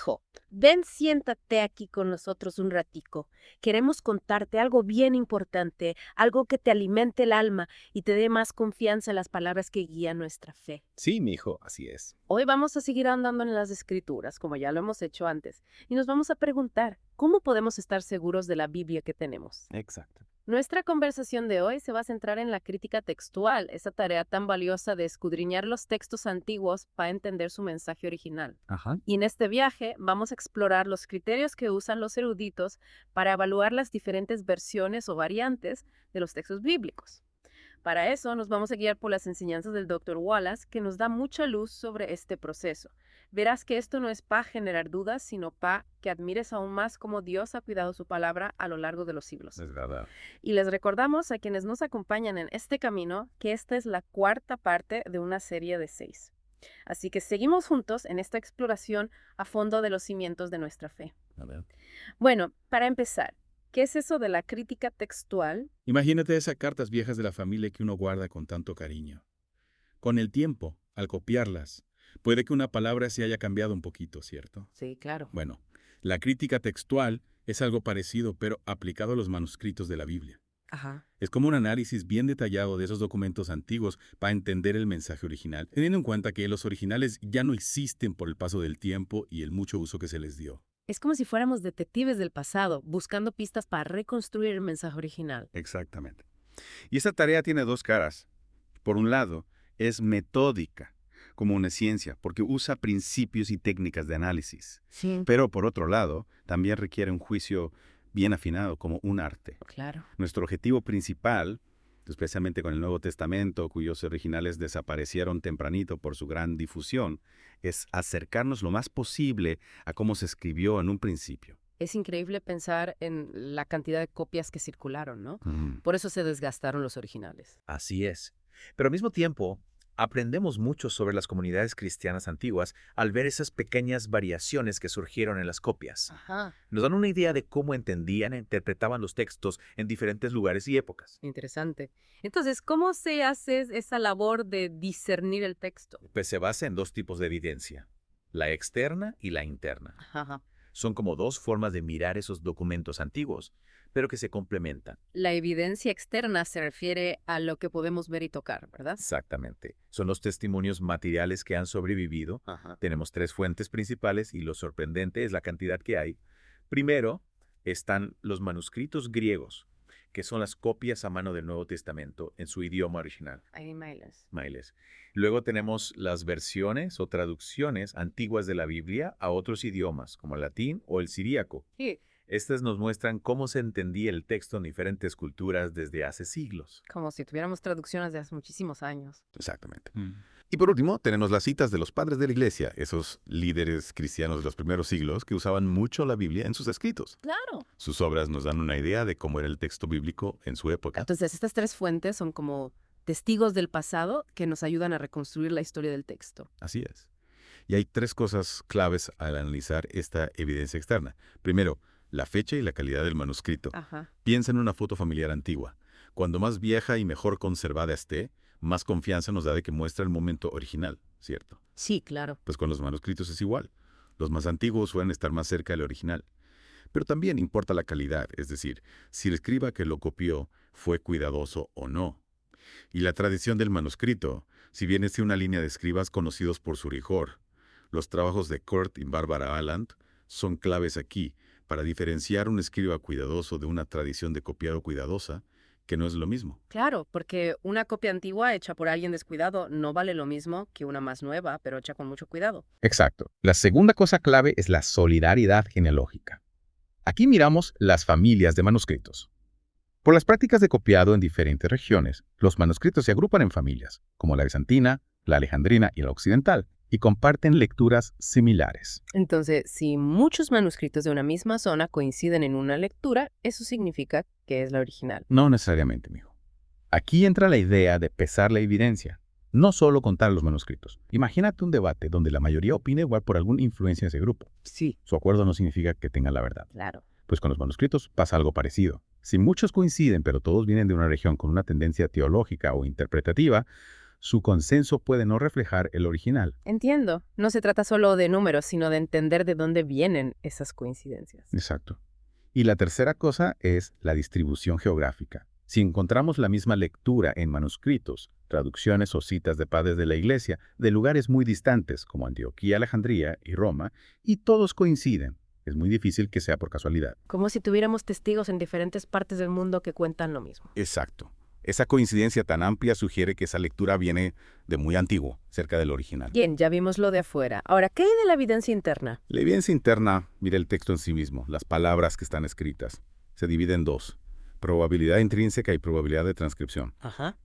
Hijo, ven, siéntate aquí con nosotros un ratico. Queremos contarte algo bien importante, algo que te alimente el alma y te dé más confianza en las palabras que guían nuestra fe. Sí, mi hijo, así es. Hoy vamos a seguir andando en las Escrituras, como ya lo hemos hecho antes, y nos vamos a preguntar, ¿cómo podemos estar seguros de la Biblia que tenemos? Exacto. Nuestra conversación de hoy se va a centrar en la crítica textual, esa tarea tan valiosa de escudriñar los textos antiguos para entender su mensaje original. Ajá. Y en este viaje vamos a explorar los criterios que usan los eruditos para evaluar las diferentes versiones o variantes de los textos bíblicos. Para eso nos vamos a guiar por las enseñanzas del Dr. Wallace, que nos da mucha luz sobre este proceso. Verás que esto no es para generar dudas, sino para que admires aún más cómo Dios ha cuidado su palabra a lo largo de los siglos. Es verdad. Y les recordamos a quienes nos acompañan en este camino que esta es la cuarta parte de una serie de 6. Así que seguimos juntos en esta exploración a fondo de los cimientos de nuestra fe. A ver. Bueno, para empezar, ¿qué es eso de la crítica textual? Imagínate esas cartas viejas de la familia que uno guarda con tanto cariño. Con el tiempo, al copiarlas, puede que una palabra se haya cambiado un poquito, ¿cierto? Sí, claro. Bueno, la crítica textual es algo parecido, pero aplicado a los manuscritos de la Biblia. Ajá. Es como un análisis bien detallado de esos documentos antiguos para entender el mensaje original, teniendo en cuenta que los originales ya no existen por el paso del tiempo y el mucho uso que se les dio. Es como si fuéramos detectives del pasado, buscando pistas para reconstruir el mensaje original. Exactamente. Y esta tarea tiene dos caras. Por un lado, es metódica, como una ciencia, porque usa principios y técnicas de análisis. Sí, Pero por otro lado, también requiere un juicio bien afinado, como un arte. claro. Nuestro objetivo principal, especialmente con el Nuevo Testamento, cuyos originales desaparecieron tempranito por su gran difusión, es acercarnos lo más posible a cómo se escribió en un principio. Es increíble pensar en la cantidad de copias que circularon, ¿no? Mm. Por eso se desgastaron los originales. Así es. Pero al mismo tiempo, aprendemos mucho sobre las comunidades cristianas antiguas al ver esas pequeñas variaciones que surgieron en las copias. Ajá. Nos dan una idea de cómo entendían e interpretaban los textos en diferentes lugares y épocas. Interesante. Entonces, ¿cómo se hace esa labor de discernir el texto? Pues se basa en dos tipos de evidencia, la externa y la interna. Ajá. Son como dos formas de mirar esos documentos antiguos, pero que se complementan. La evidencia externa se refiere a lo que podemos ver y tocar, ¿verdad? Exactamente. Son los testimonios materiales que han sobrevivido. Ajá. Tenemos tres fuentes principales y lo sorprendente es la cantidad que hay. Primero están los manuscritos griegos, que son las copias a mano del Nuevo Testamento en su idioma original. Hay emails. Mailes. Luego tenemos las versiones o traducciones antiguas de la Biblia a otros idiomas, como el latín o el siríaco. Sí, Estas nos muestran cómo se entendía el texto en diferentes culturas desde hace siglos. como si tuviéramos traducciones de hace muchísimos años. Exactamente. Y por último, tenemos las citas de los padres de la iglesia, esos líderes cristianos de los primeros siglos que usaban mucho la Biblia en sus escritos. Claro. Sus obras nos dan una idea de cómo era el texto bíblico en su época. Entonces, estas tres fuentes son como testigos del pasado que nos ayudan a reconstruir la historia del texto. Así es. Y hay tres cosas claves al analizar esta evidencia externa. Primero, la fecha y la calidad del manuscrito. Ajá. Piensa en una foto familiar antigua. Cuando más vieja y mejor conservada esté, más confianza nos da de que muestra el momento original, ¿cierto? Sí, claro. Pues con los manuscritos es igual. Los más antiguos suelen estar más cerca del original. Pero también importa la calidad, es decir, si el escriba que lo copió fue cuidadoso o no. Y la tradición del manuscrito, si bien es una línea de escribas conocidos por su rigor. Los trabajos de Kurt y Barbara Alland son claves aquí para diferenciar un escriba cuidadoso de una tradición de copiado cuidadosa, que no es lo mismo. Claro, porque una copia antigua hecha por alguien descuidado no vale lo mismo que una más nueva, pero hecha con mucho cuidado. Exacto. La segunda cosa clave es la solidaridad genealógica. Aquí miramos las familias de manuscritos. Por las prácticas de copiado en diferentes regiones, los manuscritos se agrupan en familias, como la bizantina, la alejandrina y la occidental, y comparten lecturas similares. Entonces, si muchos manuscritos de una misma zona coinciden en una lectura, eso significa que es la original. No necesariamente, mijo. Aquí entra la idea de pesar la evidencia, no solo contar los manuscritos. Imagínate un debate donde la mayoría opina igual por alguna influencia de ese grupo. Sí, Su acuerdo no significa que tengan la verdad. claro. Pues con los manuscritos pasa algo parecido. Si muchos coinciden, pero todos vienen de una región con una tendencia teológica o interpretativa, Su consenso puede no reflejar el original. Entiendo. No se trata solo de números, sino de entender de dónde vienen esas coincidencias. Exacto. Y la tercera cosa es la distribución geográfica. Si encontramos la misma lectura en manuscritos, traducciones o citas de padres de la Iglesia de lugares muy distantes como Antioquía, Alejandría y Roma, y todos coinciden, es muy difícil que sea por casualidad. Como si tuviéramos testigos en diferentes partes del mundo que cuentan lo mismo. Exacto. Esa coincidencia tan amplia sugiere que esa lectura viene de muy antiguo, cerca del original. Bien, ya vimos lo de afuera. Ahora, ¿qué hay de la evidencia interna? La evidencia interna mira el texto en sí mismo, las palabras que están escritas. Se divide en dos: probabilidad intrínseca y probabilidad de transcripción. Ajá.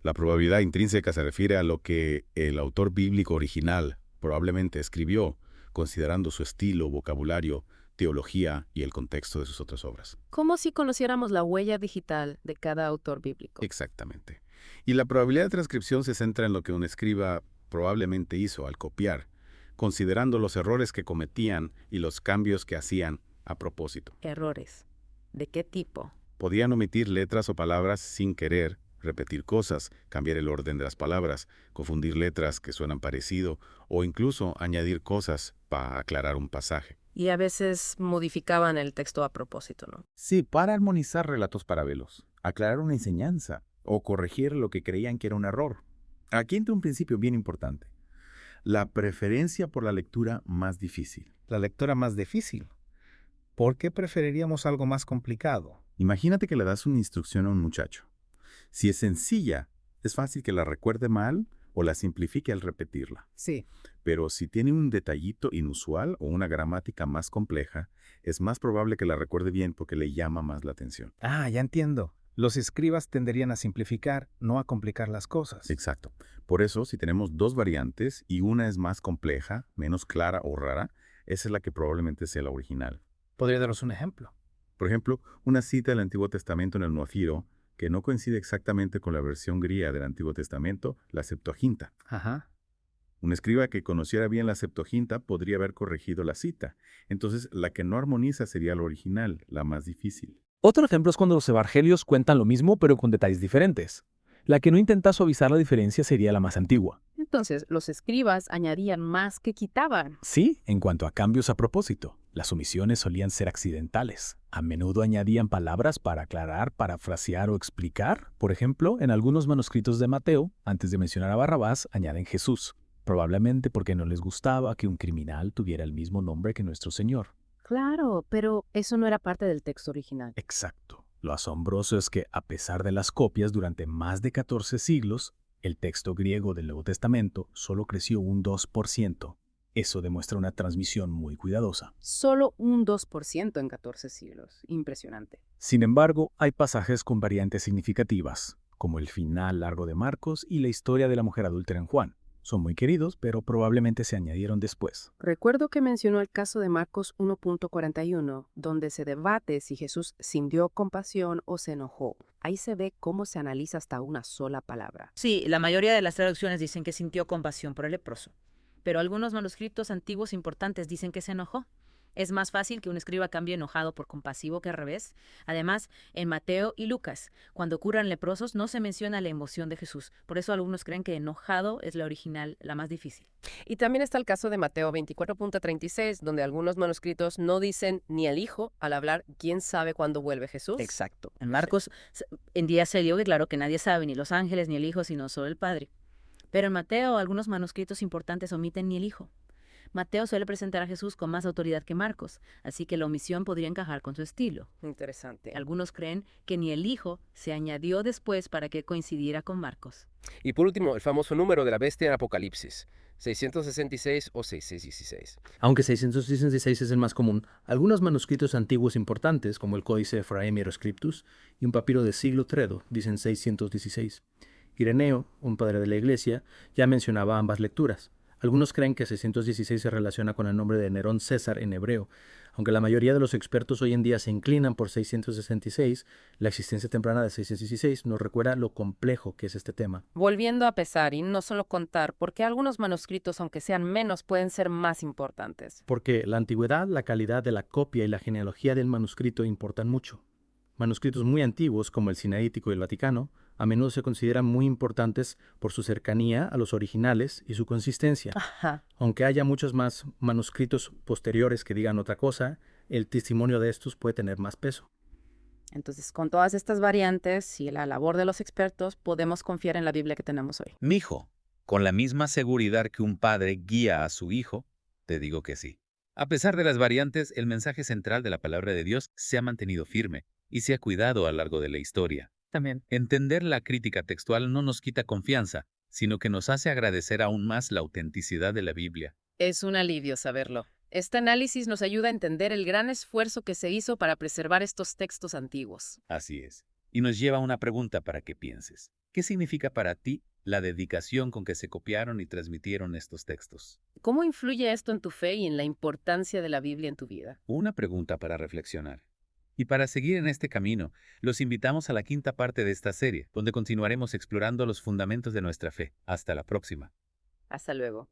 La probabilidad intrínseca se refiere a lo que el autor bíblico original probablemente escribió, considerando su estilo, vocabulario, teología y el contexto de sus otras obras. Como si conociéramos la huella digital de cada autor bíblico. Exactamente. Y la probabilidad de transcripción se centra en lo que un escriba probablemente hizo al copiar, considerando los errores que cometían y los cambios que hacían a propósito. Errores. ¿De qué tipo? Podían omitir letras o palabras sin querer, repetir cosas, cambiar el orden de las palabras, confundir letras que suenan parecido o incluso añadir cosas para aclarar un pasaje. Y a veces modificaban el texto a propósito, ¿no? Sí, para armonizar relatos paralelos, aclarar una enseñanza o corregir lo que creían que era un error. Aquí entra un principio bien importante: la preferencia por la lectura más difícil. La lectura más difícil. ¿Por qué preferiríamos algo más complicado? Imagínate que le das una instrucción a un muchacho. Si es sencilla, es fácil que la recuerde mal o la simplifique al repetirla. Sí. Pero si tiene un detallito inusual o una gramática más compleja, es más probable que la recuerde bien porque le llama más la atención. Ah, ya entiendo. Los escribas tenderían a simplificar, no a complicar las cosas. Exacto. Por eso, si tenemos dos variantes y una es más compleja, menos clara o rara, esa es la que probablemente sea la original. ¿Podría daros un ejemplo? Por ejemplo, una cita del Antiguo Testamento en el Nuafiro que no coincide exactamente con la versión griega del Antiguo Testamento, la Septuaginta. Ajá. Un escriba que conociera bien la Septuaginta podría haber corregido la cita. Entonces, la que no armoniza sería la original, la más difícil. Otro ejemplo es cuando los evangelios cuentan lo mismo pero con detalles diferentes. La que no intenta suavizar la diferencia sería la más antigua. Entonces, los escribas añadían más que quitaban. Sí, en cuanto a cambios a propósito, las omisiones solían ser accidentales. A menudo añadían palabras para aclarar, parafrasear o explicar. Por ejemplo, en algunos manuscritos de Mateo, antes de mencionar a Barrabás, añaden Jesús, probablemente porque no les gustaba que un criminal tuviera el mismo nombre que nuestro Señor. Claro, pero eso no era parte del texto original. Exacto. Lo asombroso es que, a pesar de las copias durante más de 14 siglos, el texto griego del Nuevo Testamento solo creció un 2%. Eso demuestra una transmisión muy cuidadosa. Solo un 2% en 14 siglos. Impresionante. Sin embargo, hay pasajes con variantes significativas, como el final largo de Marcos y la historia de la mujer adúltera en Juan. Son muy queridos, pero probablemente se añadieron después. Recuerdo que mencionó el caso de Marcos 1.41, donde se debate si Jesús sintió compasión o se enojó. Ahí se ve cómo se analiza hasta una sola palabra. Sí, la mayoría de las traducciones dicen que sintió compasión por el leproso, pero algunos manuscritos antiguos importantes dicen que se enojó. Es más fácil que un escriba cambie enojado por compasivo que al revés. Además, en Mateo y Lucas, cuando curan leprosos, no se menciona la emoción de Jesús. Por eso algunos creen que enojado es la original, la más difícil. Y también está el caso de Mateo 24.36, donde algunos manuscritos no dicen ni el Hijo al hablar quién sabe cuándo vuelve Jesús. Exacto. En Marcos, en día se dio que claro que nadie sabe, ni los ángeles, ni el Hijo, sino solo el Padre. Pero en Mateo, algunos manuscritos importantes omiten ni el Hijo. Mateo suele presentar a Jesús con más autoridad que Marcos, así que la omisión podría encajar con su estilo. Interesante. Algunos creen que ni el Hijo se añadió después para que coincidiera con Marcos. Y por último, el famoso número de la bestia en Apocalipsis, 666 o 616. Aunque 616 es el más común, algunos manuscritos antiguos importantes, como el Códice Ephraim Scriptus y un papiro del siglo III, dicen 616. Ireneo, un padre de la Iglesia, ya mencionaba ambas lecturas. Algunos creen que 616 se relaciona con el nombre de Nerón César en hebreo. Aunque la mayoría de los expertos hoy en día se inclinan por 666, la existencia temprana de 616 nos recuerda lo complejo que es este tema. Volviendo a pesar y no solo contar, ¿por qué algunos manuscritos, aunque sean menos, pueden ser más importantes? Porque la antigüedad, la calidad de la copia y la genealogía del manuscrito importan mucho. Manuscritos muy antiguos, como el Sinaítico y el Vaticano, a menudo se consideran muy importantes por su cercanía a los originales y su consistencia. Ajá. Aunque haya muchos más manuscritos posteriores que digan otra cosa, el testimonio de estos puede tener más peso. Entonces, con todas estas variantes y la labor de los expertos, podemos confiar en la Biblia que tenemos hoy. Mijo, con la misma seguridad que un padre guía a su hijo, te digo que sí. A pesar de las variantes, el mensaje central de la palabra de Dios se ha mantenido firme y se ha cuidado a lo largo de la historia. También. Entender la crítica textual no nos quita confianza, sino que nos hace agradecer aún más la autenticidad de la Biblia. Es un alivio saberlo. Este análisis nos ayuda a entender el gran esfuerzo que se hizo para preservar estos textos antiguos. Así es. Y nos lleva a una pregunta para que pienses. ¿Qué significa para ti la dedicación con que se copiaron y transmitieron estos textos? ¿Cómo influye esto en tu fe y en la importancia de la Biblia en tu vida? Una pregunta para reflexionar. Y para seguir en este camino, los invitamos a la quinta parte de esta serie, donde continuaremos explorando los fundamentos de nuestra fe. Hasta la próxima. Hasta luego.